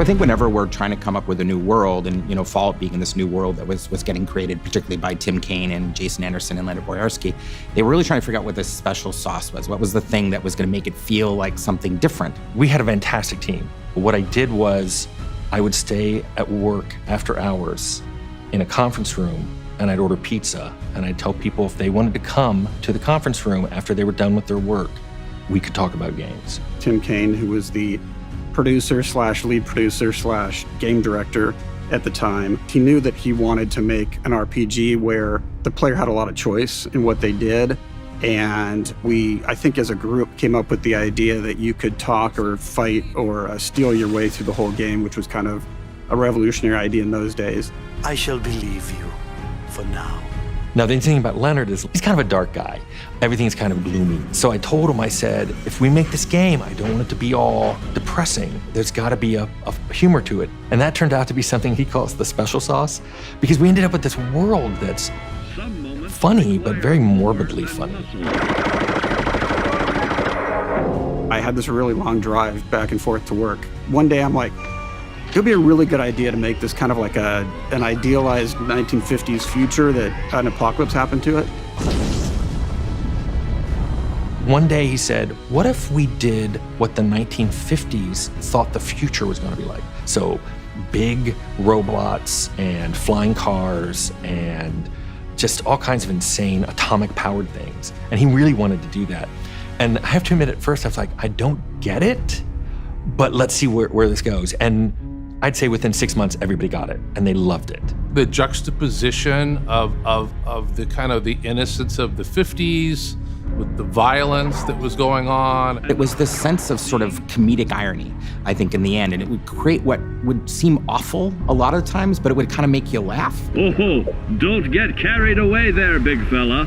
So I think whenever we're trying to come up with a new world, and Fallout being in this new world that was getting created, particularly by Tim Cain and Jason Anderson and Leonard Boyarski, they were really trying to figure out what this special sauce was. What was the thing that was going to make it feel like something different? We had a fantastic team. What I did was I would stay at work after hours in a conference room, and I'd order pizza, and I'd tell people if they wanted to come to the conference room after they were done with their work, we could talk about games. Tim Cain, who was the producer / lead producer / game director at the time, he knew that he wanted to make an RPG where the player had a lot of choice in what they did. And we, I think as a group, came up with the idea that you could talk or fight or steal your way through the whole game, which was kind of a revolutionary idea in those days. I shall believe you for now. Now, the thing about Leonard is he's kind of a dark guy. Everything's kind of gloomy. So I told him, I said, if we make this game, I don't want it to be all depressing. There's got to be a humor to it. And that turned out to be something he calls the special sauce, because we ended up with this world that's funny, but very morbidly funny. I had this really long drive back and forth to work. One day I'm like, it would be a really good idea to make this kind of like an idealized 1950s future that an apocalypse happened to it. One day he said, what if we did what the 1950s thought the future was going to be like? So big robots and flying cars and just all kinds of insane atomic-powered things. And he really wanted to do that. And I have to admit, at first I was like, I don't get it, but let's see where this goes. And I'd say within 6 months, everybody got it, and they loved it. The juxtaposition of the kind of the innocence of the 50s with the violence that was going on. It was this sense of sort of comedic irony, I think, in the end, and it would create what would seem awful a lot of times, but it would kind of make you laugh. Oh, don't get carried away there, big fella.